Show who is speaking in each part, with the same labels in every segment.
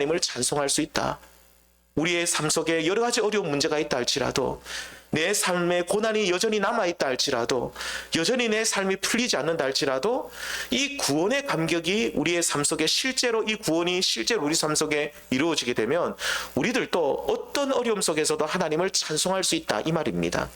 Speaker 1: 하나님을 찬송할 수 있다. 우리의 삶 속에 여러 가지 어려운 문제가 있다 할지라도, 내 삶에 고난이 여전히 남아있다 할지라도, 여전히 내 삶이 풀리지 않는다 할지라도, 이 구원의 감격이 우리의 삶 속에 실제로, 이 구원이 실제로 우리 삶 속에 이루어지게 되면 우리들도 어떤 어려움 속에서도 하나님을 찬송할 수 있다, 이 말입니다.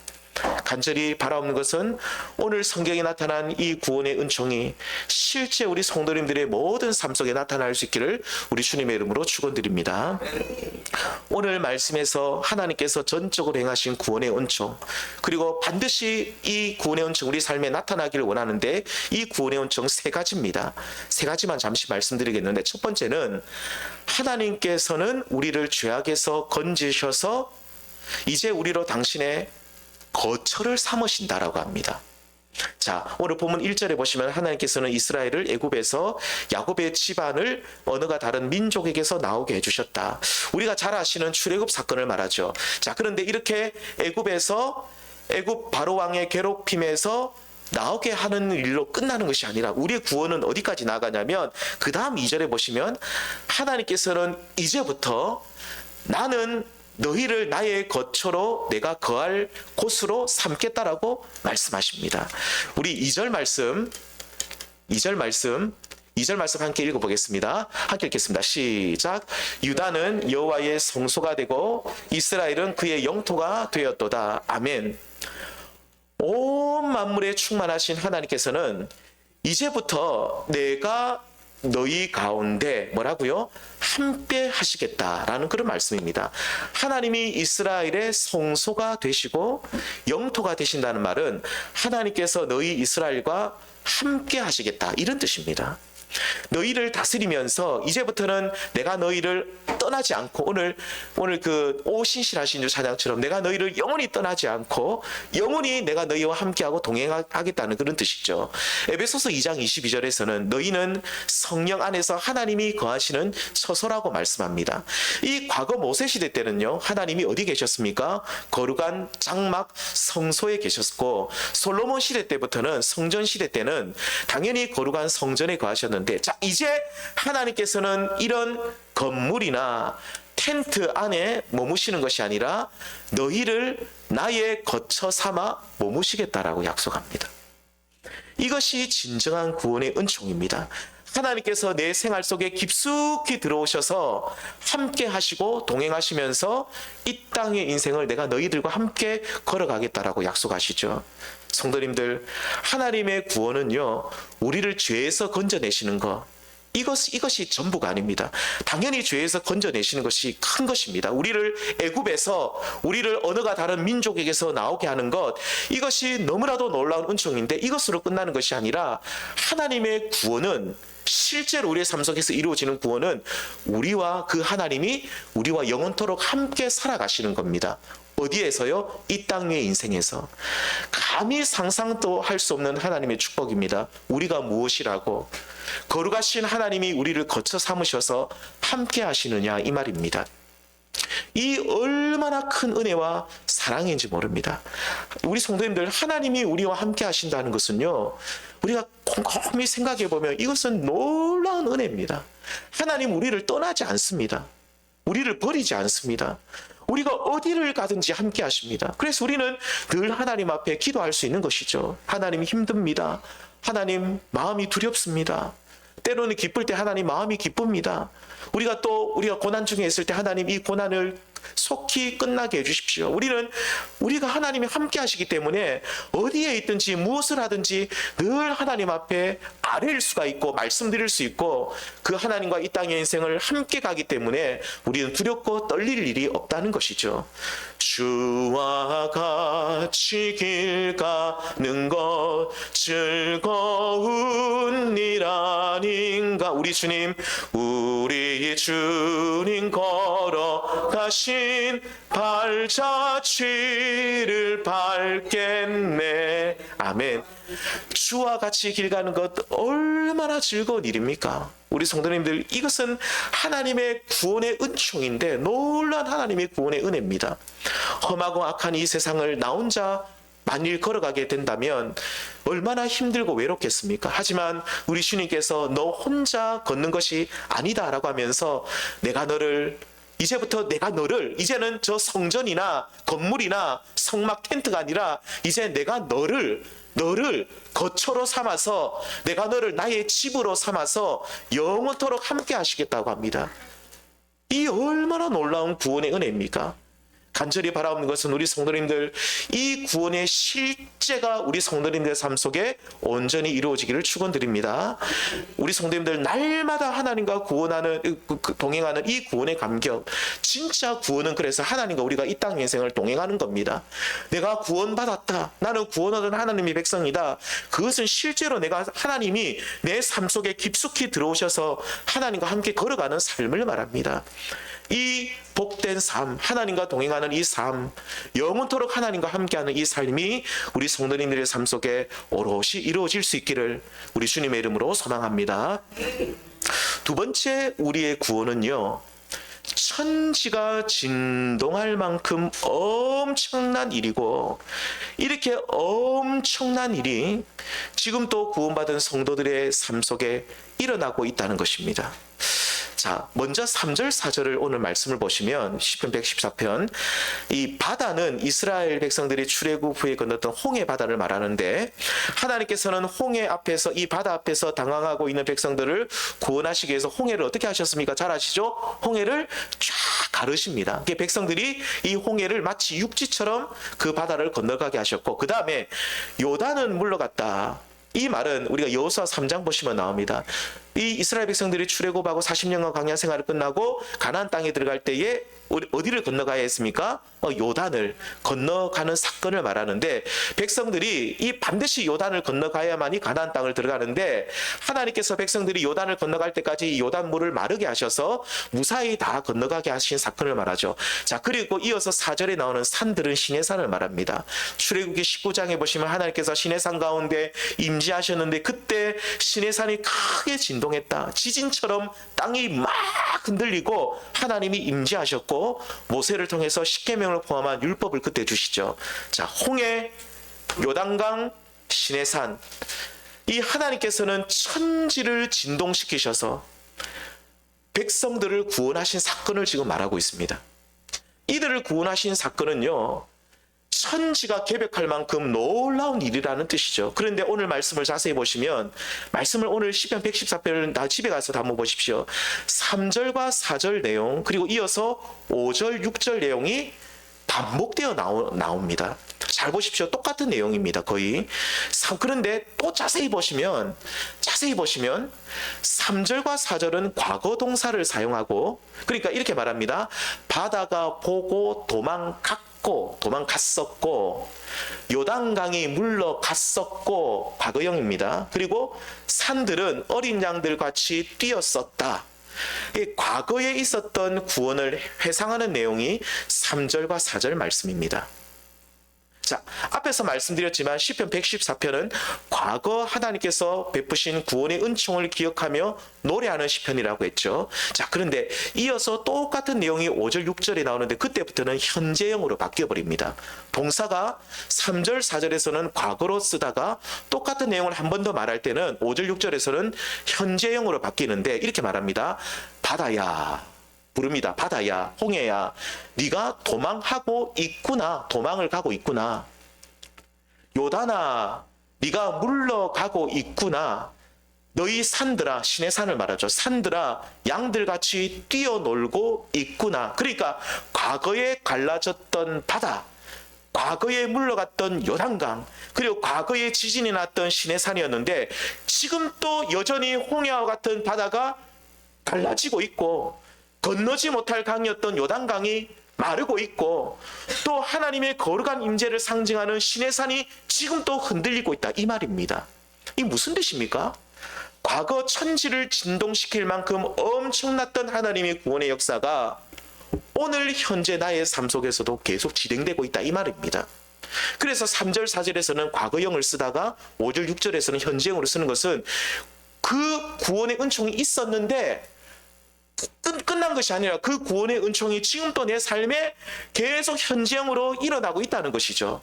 Speaker 1: 간절히 바라옵는 것은 오늘 성경에 나타난 이 구원의 은총이 실제 우리 성도님들의 모든 삶 속에 나타날 수 있기를 우리 주님의 이름으로 축원드립니다. 오늘 말씀에서 하나님께서 전적으로 행하신 구원의 은총, 그리고 반드시 이 구원의 은총 우리 삶에 나타나기를 원하는데, 이 구원의 은총 세 가지입니다. 세 가지만 잠시 말씀드리겠는데, 첫 번째는 하나님께서는 우리를 죄악에서 건지셔서 이제 우리로 당신의 거처를 삼으신다라고 합니다. 자, 오늘 본문 1절에 보시면 하나님께서는 이스라엘을 애굽에서 야곱의 집안을 언어가 다른 민족에게서 나오게 해주셨다. 우리가 잘 아시는 출애굽 사건을 말하죠. 자, 그런데 이렇게 애굽에서, 애굽 바로 왕의 괴롭힘에서 나오게 하는 일로 끝나는 것이 아니라 우리의 구원은 어디까지 나가냐면, 그 다음 2절에 보시면 하나님께서는 이제부터 나는 너희를 나의 거처로 내가 거할 곳으로 삼겠다라고 말씀하십니다. 우리 2절 말씀 함께 읽어보겠습니다. 함께 읽겠습니다. 시작. 유다는 여호와의 성소가 되고 이스라엘은 그의 영토가 되었도다. 아멘. 온 만물에 충만하신 하나님께서는 이제부터 내가 너희 가운데 뭐라고요? 함께 하시겠다라는 그런 말씀입니다. 하나님이 이스라엘의 성소가 되시고 영토가 되신다는 말은 하나님께서 너희 이스라엘과 함께 하시겠다, 이런 뜻입니다. 너희를 다스리면서 이제부터는 내가 너희를 떠나지 않고, 오늘 그 오신실하신 주 찬양처럼 내가 너희를 영원히 떠나지 않고 영원히 내가 너희와 함께하고 동행하겠다는 그런 뜻이죠. 에베소서 2장 22절에서는 너희는 성령 안에서 하나님이 거하시는 처소라고 말씀합니다. 이 과거 모세 시대 때는요, 하나님이 어디 계셨습니까? 거룩한 장막 성소에 계셨고, 솔로몬 시대 때부터는, 성전 시대 때는 당연히 거룩한 성전에 거하셨는데, 자, 이제 하나님께서는 이런 건물이나 텐트 안에 머무시는 것이 아니라 너희를 나의 거처 삼아 머무시겠다라고 약속합니다. 이것이 진정한 구원의 은총입니다. 하나님께서 내 생활 속에 깊숙이 들어오셔서 함께 하시고 동행하시면서 이 땅의 인생을 내가 너희들과 함께 걸어가겠다라고 약속하시죠. 성도님들, 하나님의 구원은요, 우리를 죄에서 건져내시는 것, 이것이 전부가 아닙니다. 당연히 죄에서 건져내시는 것이 큰 것입니다. 우리를 애굽에서, 우리를 언어가 다른 민족에게서 나오게 하는 것, 이것이 너무나도 놀라운 은총인데, 이것으로 끝나는 것이 아니라 하나님의 구원은, 실제로 우리의 삶 속에서 이루어지는 구원은 우리와 그 하나님이 우리와 영원토록 함께 살아가시는 겁니다. 어디에서요? 이 땅의 인생에서. 감히 상상도 할 수 없는 하나님의 축복입니다. 우리가 무엇이라고? 거룩하신 하나님이 우리를 거쳐 삼으셔서 함께 하시느냐, 이 말입니다. 이 얼마나 큰 은혜와 사랑인지 모릅니다. 우리 성도님들, 하나님이 우리와 함께 하신다는 것은요, 우리가 곰곰이 생각해 보면 이것은 놀라운 은혜입니다. 하나님 우리를 떠나지 않습니다. 우리를 버리지 않습니다. 우리가 어디를 가든지 함께 하십니다. 그래서 우리는 늘 하나님 앞에 기도할 수 있는 것이죠. 하나님 힘듭니다. 하나님 마음이 두렵습니다. 때로는 기쁠 때 하나님 마음이 기쁩니다. 우리가 고난 중에 있을 때 하나님 이 고난을 속히 끝나게 해주십시오. 우리가 하나님이 함께 하시기 때문에 어디에 있든지 무엇을 하든지 늘 하나님 앞에 아뢰일 수가 있고 말씀드릴 수 있고, 그 하나님과 이 땅의 인생을 함께 가기 때문에 우리는 두렵고 떨릴 일이 없다는 것이죠. 주와 같이 길 가는 것 즐거운 일 아닌가. 우리 주님 걸어가신 발자취를 밟겠네. 아멘. 주와 같이 길 가는 것 얼마나 즐거운 일입니까? 우리 성도님들, 이것은 하나님의 구원의 은총인데, 놀라운 하나님의 구원의 은혜입니다. 험하고 악한 이 세상을 나 혼자 만일 걸어가게 된다면 얼마나 힘들고 외롭겠습니까? 하지만 우리 주님께서 너 혼자 걷는 것이 아니다라고 하면서 이제는 저 성전이나 건물이나 성막 텐트가 아니라 이제 내가 너를 거처로 삼아서 내가 너를 나의 집으로 삼아서 영원토록 함께 하시겠다고 합니다. 이 얼마나 놀라운 구원의 은혜입니까? 간절히 바라옵는 것은 우리 성도님들 이 구원의 실제가 우리 성도님들의 삶 속에 온전히 이루어지기를 축원드립니다. 우리 성도님들 날마다 하나님과 동행하는 이 구원의 감격, 진짜 구원은 그래서 하나님과 우리가 이 땅 인생을 동행하는 겁니다. 내가 구원받았다, 나는 구원 얻은 하나님의 백성이다. 그것은 실제로 하나님이 내 삶 속에 깊숙이 들어오셔서 하나님과 함께 걸어가는 삶을 말합니다. 이 복된 삶, 하나님과 동행하는 이 삶, 영원토록 하나님과 함께하는 이 삶이 우리 성도님들의 삶 속에 오롯이 이루어질 수 있기를 우리 주님의 이름으로 소망합니다. 두 번째, 우리의 구원은요, 천지가 진동할 만큼 엄청난 일이고, 이렇게 엄청난 일이 지금 또 구원받은 성도들의 삶 속에 일어나고 있다는 것입니다. 자, 먼저 3절 4절을 오늘 말씀을 보시면 시편 114편, 이 바다는 이스라엘 백성들이 출애굽 후에 건넜던 홍해 바다를 말하는데, 하나님께서는 홍해 앞에서, 이 바다 앞에서 당황하고 있는 백성들을 구원하시기 위해서 홍해를 어떻게 하셨습니까? 잘 아시죠? 홍해를 쫙 가르십니다. 백성들이 이 홍해를 마치 육지처럼 그 바다를 건너가게 하셨고, 그 다음에 요단은 물러갔다. 이 말은 우리가 여호수아 3장 보시면 나옵니다. 이 이스라엘 백성들이 출애굽하고 40년간 광야 생활을 끝나고 가나안 땅에 들어갈 때에 어디를 건너가야 했습니까? 요단을 건너가는 사건을 말하는데, 백성들이 이 반드시 요단을 건너가야만이 가나안 땅을 들어가는데, 하나님께서 백성들이 요단을 건너갈 때까지 요단 물을 마르게 하셔서 무사히 다 건너가게 하신 사건을 말하죠. 자, 그리고 이어서 4절에 나오는 산들은 시내산을 말합니다. 출애굽기 19장에 보시면 하나님께서 시내산 가운데 임재하셨는데, 그때 시내산이 크게 진동했다. 지진처럼 땅이 막 흔들리고 하나님이 임재하셨고, 모세를 통해서 십계명을 포함한 율법을 그때 주시죠. 자, 홍해, 요단강, 시내산, 이 하나님께서는 천지를 진동시키셔서 백성들을 구원하신 사건을 지금 말하고 있습니다. 이들을 구원하신 사건은요, 천지가 개벽할 만큼 놀라운 일이라는 뜻이죠. 그런데 오늘 말씀을 자세히 보시면, 말씀을 오늘 시편 114편을 다 집에 가서 한번 보십시오. 3절과 4절 내용, 그리고 이어서 5절, 6절 내용이 반복되어 나옵니다. 잘 보십시오. 똑같은 내용입니다. 거의. 그런데 또 자세히 보시면 3절과 4절은 과거 동사를 사용하고, 그러니까 이렇게 말합니다. 바다가 보고 도망갔었고, 요단강이 물러갔었고, 과거형입니다. 그리고 산들은 어린 양들 같이 뛰었었다. 과거에 있었던 구원을 회상하는 내용이 3절과 4절 말씀입니다. 자, 앞에서 말씀드렸지만 시편 114편은 과거 하나님께서 베푸신 구원의 은총을 기억하며 노래하는 시편이라고 했죠. 자, 그런데 이어서 똑같은 내용이 5절, 6절에 나오는데 그때부터는 현재형으로 바뀌어버립니다. 동사가 3절, 4절에서는 과거로 쓰다가 똑같은 내용을 한 번 더 말할 때는 5절, 6절에서는 현재형으로 바뀌는데 이렇게 말합니다. 바다야, 부릅니다. 바다야, 홍해야, 네가 도망하고 있구나. 도망을 가고 있구나. 요단아, 네가 물러가고 있구나. 너희 산들아, 시내산을 말하죠. 산들아, 양들같이 뛰어놀고 있구나. 그러니까 과거에 갈라졌던 바다, 과거에 물러갔던 요단강, 그리고 과거에 지진이 났던 시내산이었는데, 지금 또 여전히 홍해와 같은 바다가 갈라지고 있고, 건너지 못할 강이었던 요단강이 마르고 있고, 또 하나님의 거룩한 임재를 상징하는 시내산이 지금 또 흔들리고 있다, 이 말입니다. 이 무슨 뜻입니까? 과거 천지를 진동시킬 만큼 엄청났던 하나님의 구원의 역사가 오늘 현재 나의 삶 속에서도 계속 진행되고 있다, 이 말입니다. 그래서 3절 4절에서는 과거형을 쓰다가 5절 6절에서는 현재형으로 쓰는 것은 그 구원의 은총이 있었는데 끝난 것이 아니라 그 구원의 은총이 지금 또 내 삶에 계속 현재형으로 일어나고 있다는 것이죠.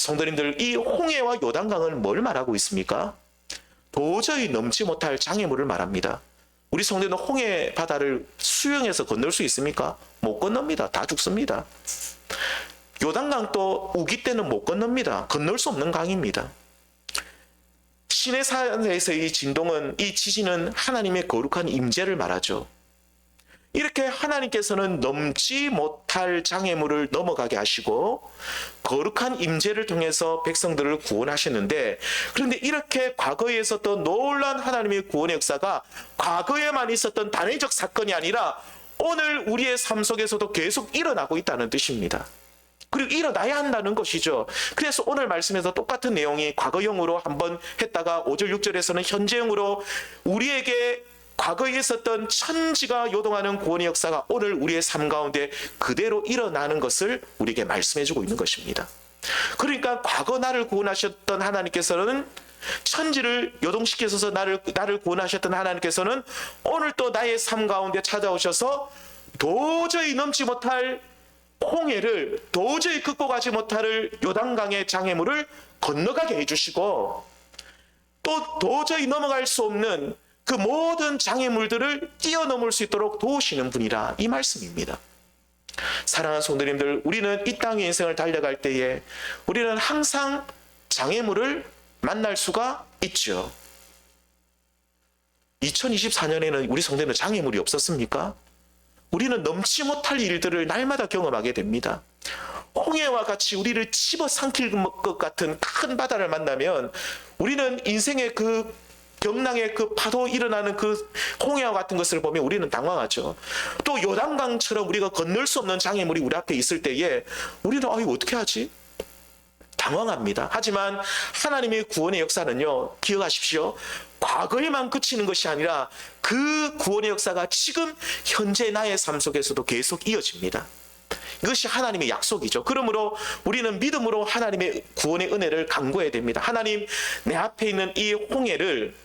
Speaker 1: 성도님들, 이 홍해와 요단강은 뭘 말하고 있습니까? 도저히 넘지 못할 장애물을 말합니다. 우리 성도는 홍해 바다를 수영해서 건널 수 있습니까? 못 건넙니다. 다 죽습니다. 요단강도 우기 때는 못 건넙니다. 건널 수 없는 강입니다. 시내산에서 이 진동은, 이 지진은 하나님의 거룩한 임재를 말하죠. 이렇게 하나님께서는 넘지 못할 장애물을 넘어가게 하시고 거룩한 임재를 통해서 백성들을 구원하셨는데, 그런데 이렇게 과거에 있었던 놀라운 하나님의 구원의 역사가 과거에만 있었던 단회적 사건이 아니라 오늘 우리의 삶 속에서도 계속 일어나고 있다는 뜻입니다. 그리고 일어나야 한다는 것이죠. 그래서 오늘 말씀에서 똑같은 내용이 과거형으로 한번 했다가 5절 6절에서는 현재형으로 우리에게 과거에 있었던 천지가 요동하는 구원의 역사가 오늘 우리의 삶 가운데 그대로 일어나는 것을 우리에게 말씀해주고 있는 것입니다. 그러니까 과거 나를 구원하셨던 하나님께서는, 천지를 요동시키셔서 나를 구원하셨던 하나님께서는 오늘 또 나의 삶 가운데 찾아오셔서 도저히 넘지 못할 홍해를, 도저히 극복하지 못할 요단강의 장애물을 건너가게 해주시고, 또 도저히 넘어갈 수 없는 그 모든 장애물들을 뛰어넘을 수 있도록 도우시는 분이라, 이 말씀입니다. 사랑하는 성도님들, 우리는 이 땅의 인생을 달려갈 때에 우리는 항상 장애물을 만날 수가 있죠. 2024년에는 우리 성도는 장애물이 없었습니까? 우리는 넘지 못할 일들을 날마다 경험하게 됩니다. 홍해와 같이 우리를 집어삼킬 것 같은 큰 바다를 만나면 우리는 인생의 그 경랑의 그 파도 일어나는 그 홍해와 같은 것을 보면 우리는 당황하죠. 또 요단강처럼 우리가 건널 수 없는 장애물이 우리 앞에 있을 때에 우리는 이거 어떻게 하지? 당황합니다. 하지만 하나님의 구원의 역사는요, 기억하십시오. 과거에만 그치는 것이 아니라 그 구원의 역사가 지금 현재 나의 삶 속에서도 계속 이어집니다. 이것이 하나님의 약속이죠. 그러므로 우리는 믿음으로 하나님의 구원의 은혜를 간구해야 됩니다. 하나님, 내 앞에 있는 이 홍해를,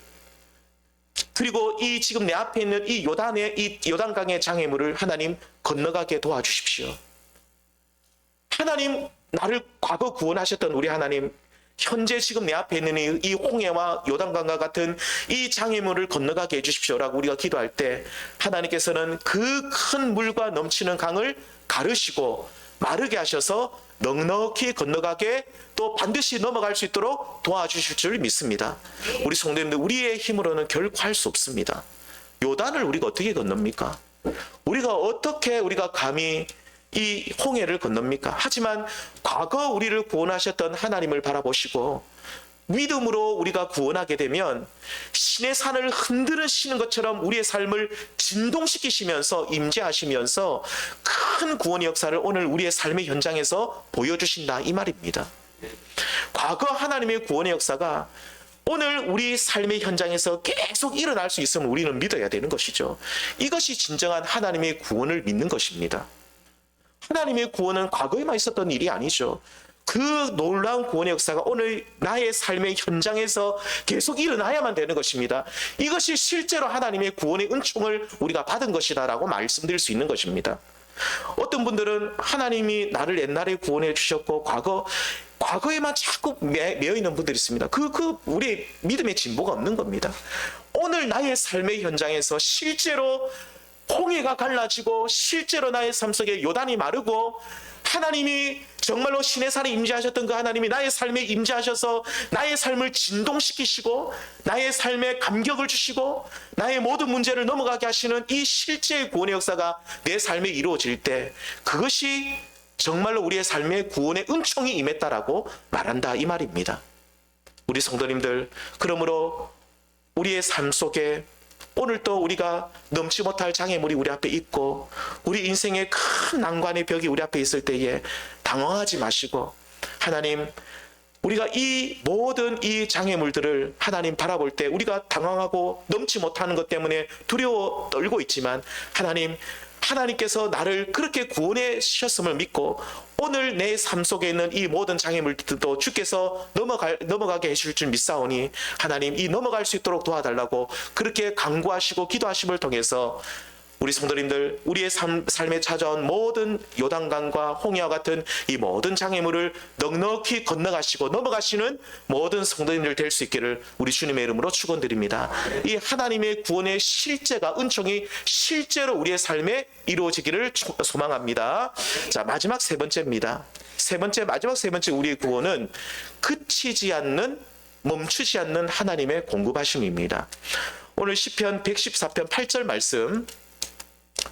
Speaker 1: 그리고 이 지금 내 앞에 있는 이 요단강의 장애물을 하나님 건너가게 도와주십시오. 하나님, 나를 과거 구원하셨던 우리 하나님, 현재 지금 내 앞에 있는 이 홍해와 요단강과 같은 이 장애물을 건너가게 해주십시오라고 우리가 기도할 때 하나님께서는 그 큰 물과 넘치는 강을 가르시고 마르게 하셔서 넉넉히 건너가게, 또 반드시 넘어갈 수 있도록 도와주실 줄 믿습니다. 우리 성도님들, 우리의 힘으로는 결코 할 수 없습니다. 요단을 우리가 어떻게 건넙니까? 우리가 감히 이 홍해를 건넙니까? 하지만 과거 우리를 구원하셨던 하나님을 바라보시고 믿음으로 우리가 구원하게 되면 신의 산을 흔들으시는 것처럼 우리의 삶을 진동시키시면서 임재하시면서 큰 구원의 역사를 오늘 우리의 삶의 현장에서 보여주신다, 이 말입니다. 과거 하나님의 구원의 역사가 오늘 우리 삶의 현장에서 계속 일어날 수 있으면 우리는 믿어야 되는 것이죠. 이것이 진정한 하나님의 구원을 믿는 것입니다. 하나님의 구원은 과거에만 있었던 일이 아니죠. 그 놀라운 구원의 역사가 오늘 나의 삶의 현장에서 계속 일어나야만 되는 것입니다. 이것이 실제로 하나님의 구원의 은총을 우리가 받은 것이다라고 말씀드릴 수 있는 것입니다. 어떤 분들은 하나님이 나를 옛날에 구원해 주셨고 과거에만 자꾸 매여 있는 분들이 있습니다. 우리 믿음의 진보가 없는 겁니다. 오늘 나의 삶의 현장에서 실제로 홍해가 갈라지고 실제로 나의 삶 속에 요단이 마르고 하나님이 정말로 신의 산에 임재하셨던 그 하나님이 나의 삶에 임재하셔서 나의 삶을 진동시키시고 나의 삶에 감격을 주시고 나의 모든 문제를 넘어가게 하시는 이 실제의 구원의 역사가 내 삶에 이루어질 때 그것이 정말로 우리의 삶에 구원의 은총이 임했다라고 말한다, 이 말입니다. 우리 성도님들, 그러므로 우리의 삶 속에 오늘 또 우리가 넘지 못할 장애물이 우리 앞에 있고 우리 인생의 큰 난관의 벽이 우리 앞에 있을 때에 당황하지 마시고 하나님, 우리가 이 모든 이 장애물들을 하나님 바라볼 때 우리가 당황하고 넘지 못하는 것 때문에 두려워 떨고 있지만 하나님께서 나를 그렇게 구원해 주셨음을 믿고 오늘 내 삶 속에 있는 이 모든 장애물들도 주께서 넘어가게 해주실 줄 믿사오니 하나님, 이 넘어갈 수 있도록 도와달라고 그렇게 간구하시고 기도하심을 통해서 우리 성도님들, 우리의 삶에 찾아온 모든 요단강과 홍해와 같은 이 모든 장애물을 넉넉히 건너가시고 넘어가시는 모든 성도님들 될 수 있기를 우리 주님의 이름으로 축원드립니다. 이 하나님의 구원의 실제가, 은총이 실제로 우리의 삶에 이루어지기를 소망합니다. 자, 마지막 세 번째입니다. 마지막 세 번째 우리의 구원은 그치지 않는, 멈추지 않는 하나님의 공급하심입니다. 오늘 시편 114편 8절 말씀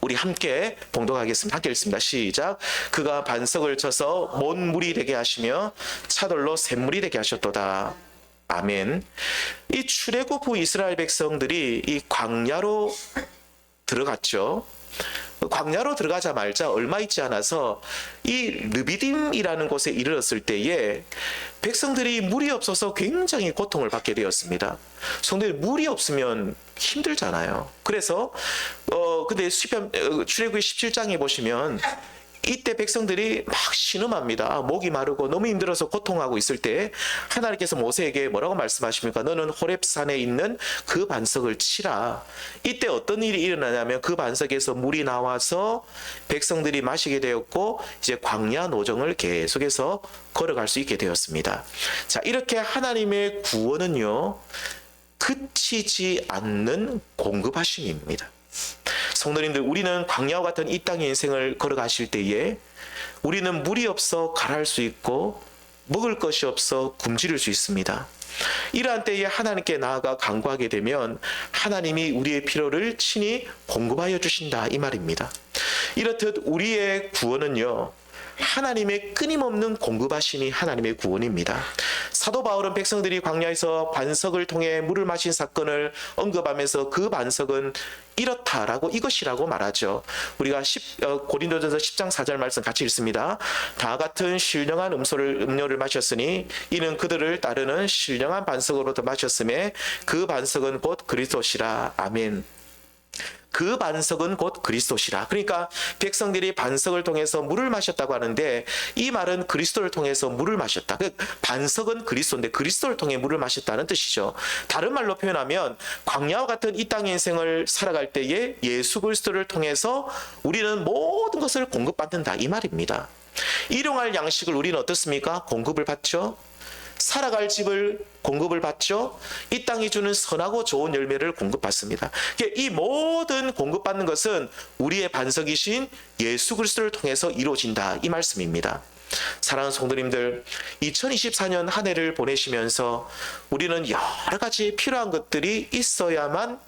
Speaker 1: 우리 함께 봉독하겠습니다. 함께 읽습니다. 시작. 그가 반석을 쳐서 먼 물이 되게 하시며 차돌로 샘물이 되게 하셨도다. 아멘. 이 출애굽 후 이스라엘 백성들이 이 광야로 들어갔죠. 광야로 들어가자마자 얼마 있지 않아서 이 르비딤이라는 곳에 이르렀을 때에 백성들이 물이 없어서 굉장히 고통을 받게 되었습니다. 성도님, 물이 없으면 힘들잖아요. 그래서 근데 시편 출애굽기 17장에 보시면 이때 백성들이 막 신음합니다. 목이 마르고 너무 힘들어서 고통하고 있을 때 하나님께서 모세에게 뭐라고 말씀하십니까? 너는 호렙산에 있는 그 반석을 치라. 이때 어떤 일이 일어나냐면 그 반석에서 물이 나와서 백성들이 마시게 되었고 이제 광야 노정을 계속해서 걸어갈 수 있게 되었습니다. 자, 이렇게 하나님의 구원은요, 그치지 않는 공급하심입니다. 성도님들, 우리는 광야와 같은 이 땅의 인생을 걸어가실 때에 우리는 물이 없어 가랄 수 있고 먹을 것이 없어 굶주릴 수 있습니다. 이러한 때에 하나님께 나아가 간구하게 되면 하나님이 우리의 필요를 친히 공급하여 주신다, 이 말입니다. 이렇듯 우리의 구원은요, 하나님의 끊임없는 공급하심이 하나님의 구원입니다. 사도 바울은 백성들이 광야에서 반석을 통해 물을 마신 사건을 언급하면서 그 반석은 이렇다라고, 이것이라고 말하죠. 우리가 고린도전서 10장 4절 말씀 같이 읽습니다. 다 같은 신령한 음료를 마셨으니 이는 그들을 따르는 신령한 반석으로도 마셨음에 그 반석은 곧 그리스도시라. 아멘. 그 반석은 곧 그리스도시라. 그러니까 백성들이 반석을 통해서 물을 마셨다고 하는데 이 말은 그리스도를 통해서 물을 마셨다. 반석은 그리스도인데 그리스도를 통해 물을 마셨다는 뜻이죠. 다른 말로 표현하면 광야와 같은 이 땅의 인생을 살아갈 때에 예수 그리스도를 통해서 우리는 모든 것을 공급받는다, 이 말입니다. 일용할 양식을 우리는 어떻습니까? 공급을 받죠. 살아갈 집을 공급을 받죠. 이 땅이 주는 선하고 좋은 열매를 공급받습니다. 이 모든 공급받는 것은 우리의 반석이신 예수 그리스도를 통해서 이루어진다, 이 말씀입니다. 사랑하는 성도님들, 2024년 한 해를 보내시면서 우리는 여러 가지 필요한 것들이 있어야만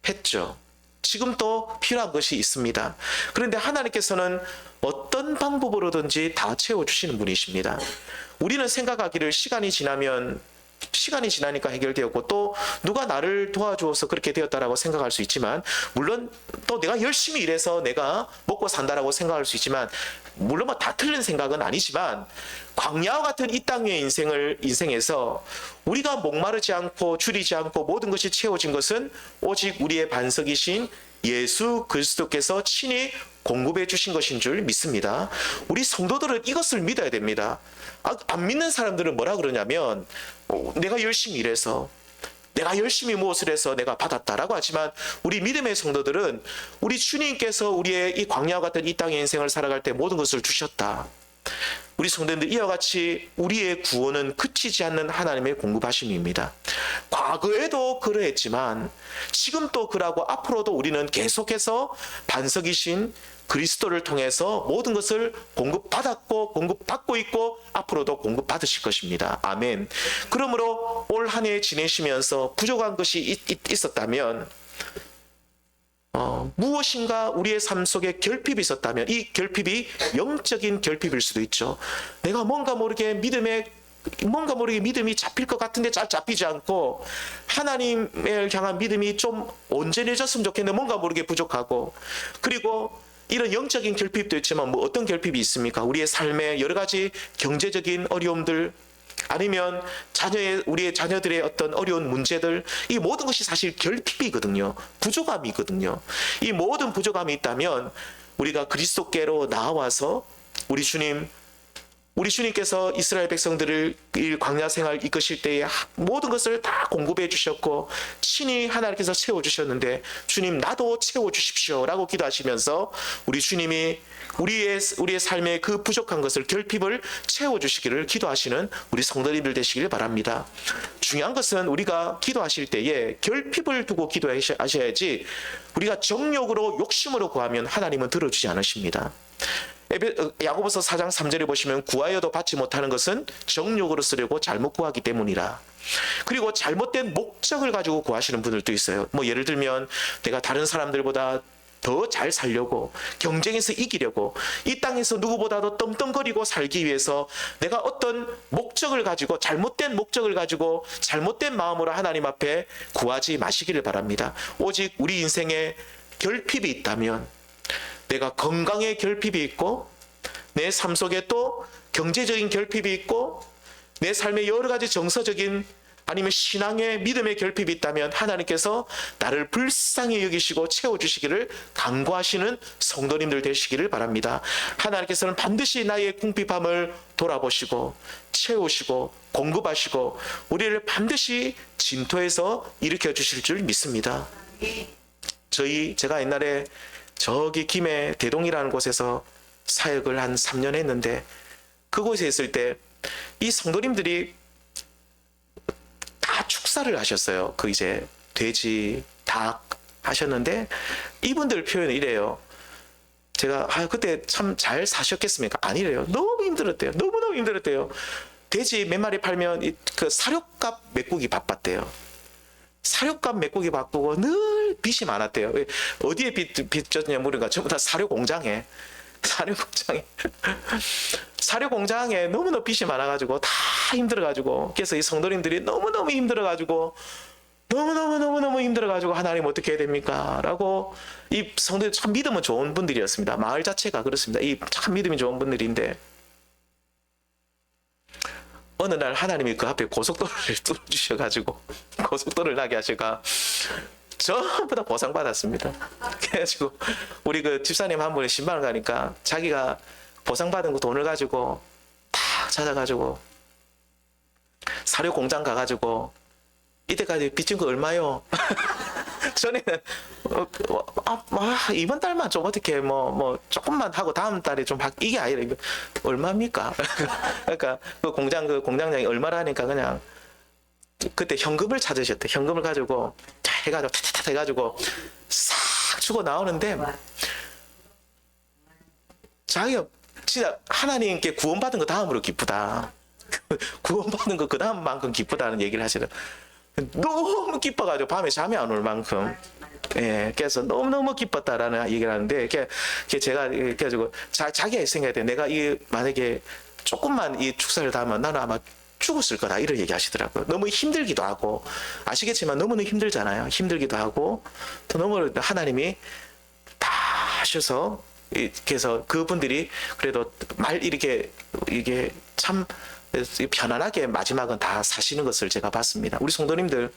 Speaker 1: 했죠. 지금 또 필요한 것이 있습니다. 그런데 하나님께서는 어떤 방법으로든지 다 채워주시는 분이십니다. 우리는 생각하기를 시간이 지나니까 해결되었고 또 누가 나를 도와주어서 그렇게 되었다라고 생각할 수 있지만, 물론 또 내가 열심히 일해서 내가 먹고 산다라고 생각할 수 있지만, 물론 뭐 다 틀린 생각은 아니지만 광야와 같은 이 땅의 인생에서 우리가 목마르지 않고 줄이지 않고 모든 것이 채워진 것은 오직 우리의 반석이신 예수 그리스도께서 친히 공급해 주신 것인 줄 믿습니다. 우리 성도들은 이것을 믿어야 됩니다. 안 믿는 사람들은 뭐라 그러냐면 내가 열심히 일해서, 내가 열심히 무엇을 해서 내가 받았다라고 하지만, 우리 믿음의 성도들은 우리 주님께서 우리의 이 광야와 같은 이 땅의 인생을 살아갈 때 모든 것을 주셨다. 우리 성도님들, 이와 같이 우리의 구원은 그치지 않는 하나님의 공급하심입니다. 과거에도 그러했지만 지금도 그러고 앞으로도 우리는 계속해서 반석이신 그리스도를 통해서 모든 것을 공급받았고 공급받고 있고 앞으로도 공급받으실 것입니다. 아멘. 그러므로 올 한 해 지내시면서 부족한 것이 있었다면, 무엇인가 우리의 삶 속에 결핍이 있었다면 이 결핍이 영적인 결핍일 수도 있죠. 내가 뭔가 모르게 믿음이 잡힐 것 같은데 잘 잡히지 않고, 하나님을 향한 믿음이 좀 온전해졌으면 좋겠는데 뭔가 모르게 부족하고, 그리고 이런 영적인 결핍도 있지만 뭐 어떤 결핍이 있습니까? 우리의 삶에 여러 가지 경제적인 어려움들, 아니면 우리의 자녀들의 어떤 어려운 문제들, 이 모든 것이 사실 결핍이거든요. 부족함이거든요. 이 모든 부족함이 있다면 우리가 그리스도께로 나와서 우리 주님 우리 주님께서 이스라엘 백성들을 이 광야 생활 이끄실 때에 모든 것을 다 공급해 주셨고 친히 하나님께서 채워주셨는데 주님 나도 채워주십시오 라고 기도하시면서 우리 주님이 우리의 삶의 그 부족한 것을 결핍을 채워주시기를 기도하시는 우리 성도님들 되시길 바랍니다. 중요한 것은 우리가 기도하실 때에 결핍을 두고 기도하셔야지 우리가 정욕으로 욕심으로 구하면 하나님은 들어주지 않으십니다. 야고보서 4장 3절에 보시면 구하여도 받지 못하는 것은 정욕으로 쓰려고 잘못 구하기 때문이라. 그리고 잘못된 목적을 가지고 구하시는 분들도 있어요. 뭐 예를 들면 내가 다른 사람들보다 더 잘 살려고, 경쟁에서 이기려고, 이 땅에서 누구보다도 떵떵거리고 살기 위해서 내가 어떤 목적을 가지고, 잘못된 목적을 가지고 잘못된 마음으로 하나님 앞에 구하지 마시기를 바랍니다. 오직 우리 인생에 결핍이 있다면, 내가 건강의 결핍이 있고 내 삶 속에 또 경제적인 결핍이 있고 내 삶의 여러 가지 정서적인 아니면 신앙의 믿음의 결핍이 있다면 하나님께서 나를 불쌍히 여기시고 채워주시기를 간구하시는 성도님들 되시기를 바랍니다. 하나님께서는 반드시 나의 궁핍함을 돌아보시고 채우시고 공급하시고 우리를 반드시 진토에서 일으켜 주실 줄 믿습니다. 제가 옛날에 저기 김해 대동이라는 곳에서 사역을 한 3년 했는데 그곳에 있을 때 이 성도님들이 다 축사를 하셨어요. 그 이제 돼지, 닭 하셨는데 이분들 표현이 이래요. 제가 그때 참 잘 사셨겠습니까? 아니래요. 너무 힘들었대요. 너무너무 힘들었대요. 돼지 몇 마리 팔면 그 사료값 메꾸기 바빴대요. 사료값 메꾸기 바쁘고 늘 빚이 많았대요. 어디에 빚졌냐 물으니까 전부 다 사료 공장에 너무너무 빚이 많아가지고 다 힘들어가지고 그래서 이 성도님들이 너무너무 힘들어가지고 너무너무 힘들어가지고 하나님 어떻게 해야 됩니까? 라고 이 성도들 참 믿음은 좋은 분들이었습니다. 마을 자체가 그렇습니다. 이 참 믿음이 좋은 분들인데 어느 날 하나님이 그 앞에 고속도로를 뚫어주셔가지고 고속도로를 나게 하셔가 전부 다 보상받았습니다. 그래가지고 우리 그 집사님 한 분이 신방을 가니까 자기가 보상받은 그 돈을 가지고 다 찾아가지고 사료 공장 가가지고 이때까지 빚진 거 얼마요? 전에는 이번 달만 좀 어떻게 뭐 조금만 하고 다음 달에 좀 이게 아니라 이거 얼마입니까? 그러니까 그 공장장이 얼마라니까 그냥 그때 현금을 찾으셨대. 현금을 가지고 해가지고 타타타 해가지고 싹 주고 나오는데 자기가 진짜 하나님께 구원받은 거 다음으로 기쁘다. 구원받은 거 그 다음만큼 기쁘다는 얘기를 하시는. 너무 기뻐가지고 밤에 잠이 안 올 만큼. 예, 그래서 너무너무 기뻤다라는 얘기를 하는데, 제가, 그래가지고, 자기가 생각할 때 내가 만약에 조금만 이 축사를 다 하면 나는 아마 죽었을 거다. 이런 얘기 하시더라고요. 너무 힘들기도 하고, 아시겠지만 너무너무 힘들잖아요. 힘들기도 하고, 또 너무 하나님이 다 하셔서, 그래서 그분들이 그래도 이게 참 편안하게 마지막은 다 사시는 것을 제가 봤습니다. 우리 성도님들,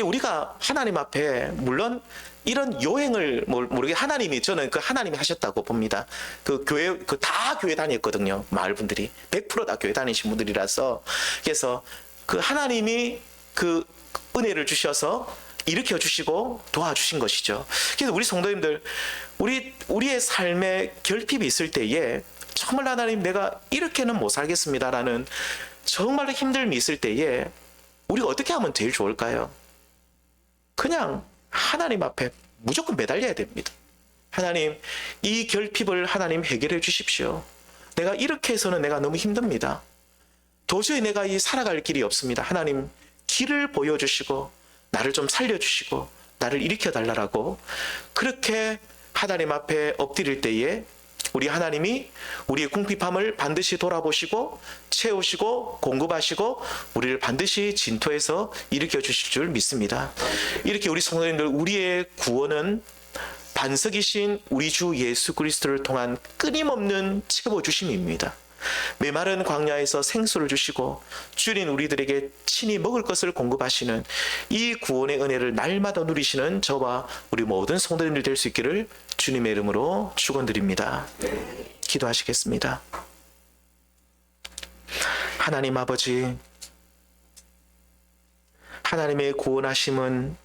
Speaker 1: 우리가 하나님 앞에 물론 이런 요행을 모르게 저는 그 하나님이 하셨다고 봅니다. 그 교회 다 교회 다녔거든요. 마을 분들이 100% 다 교회 다니신 분들이라서 그래서 그 하나님이 그 은혜를 주셔서 일으켜 주시고 도와주신 것이죠. 그래서 우리 성도님들 우리의 삶에 결핍이 있을 때에 정말 하나님 내가 이렇게는 못 살겠습니다라는 정말로 힘듦이 있을 때에 우리가 어떻게 하면 제일 좋을까요? 그냥 하나님 앞에 무조건 매달려야 됩니다. 하나님, 이 결핍을 하나님 해결해 주십시오. 내가 이렇게 해서는 내가 너무 힘듭니다. 도저히 내가 살아갈 길이 없습니다. 하나님, 길을 보여주시고 나를 좀 살려주시고 나를 일으켜달라고 그렇게 하나님 앞에 엎드릴 때에 우리 하나님이 우리의 궁핍함을 반드시 돌아보시고 채우시고 공급하시고 우리를 반드시 진토에서 일으켜 주실 줄 믿습니다. 이렇게 우리 성도님들 우리의 구원은 반석이신 우리 주 예수 그리스도를 통한 끊임없는 채워주심입니다. 메마른 광야에서 생수를 주시고 줄인 우리들에게 친히 먹을 것을 공급하시는 이 구원의 은혜를 날마다 누리시는 저와 우리 모든 성도님들 될 수 있기를 주님의 이름으로 축원드립니다. 기도하시겠습니다. 하나님 아버지, 하나님의 구원하심은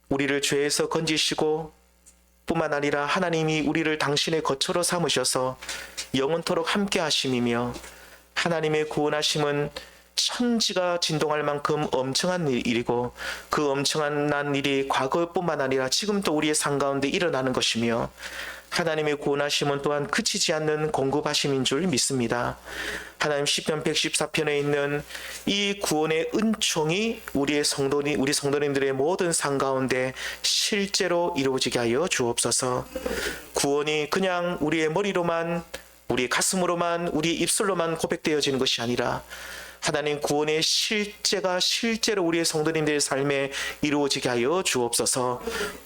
Speaker 1: 우리를 죄에서 건지시고 뿐만 아니라 하나님이 우리를 당신의 거처로 삼으셔서 영원토록 함께 하심이며, 하나님의 구원하심은 천지가 진동할 만큼 엄청난 일이고, 그 엄청난 일이 과거뿐만 아니라 지금도 우리의 삶 가운데 일어나는 것이며, 하나님의 구원하심은 또한 그치지 않는 공급하심인 줄 믿습니다. 하나님, 시편 114편에 있는 이 구원의 은총이 우리 성도님들의 모든 삶 가운데 실제로 이루어지게 하여 주옵소서. 구원이 그냥 우리의 머리로만, 우리 가슴으로만, 우리 입술로만 고백되어지는 것이 아니라 하나님, 구원의 실제가 실제로 우리의 성도님들의 삶에 이루어지게 하여 주옵소서.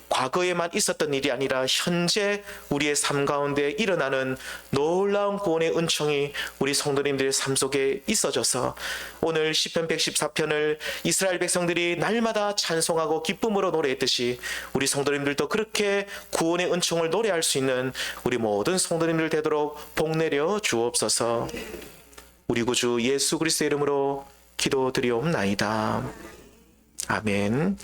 Speaker 1: 과거에만 있었던 일이 아니라 현재 우리의 삶 가운데 일어나는 놀라운 구원의 은총이 우리 성도님들의 삶 속에 있어져서 오늘 시편 114편을 이스라엘 백성들이 날마다 찬송하고 기쁨으로 노래했듯이 우리 성도님들도 그렇게 구원의 은총을 노래할 수 있는 우리 모든 성도님들 되도록 복내려 주옵소서. 우리 구주 예수 그리스도의 이름으로 기도드리옵나이다. 아멘.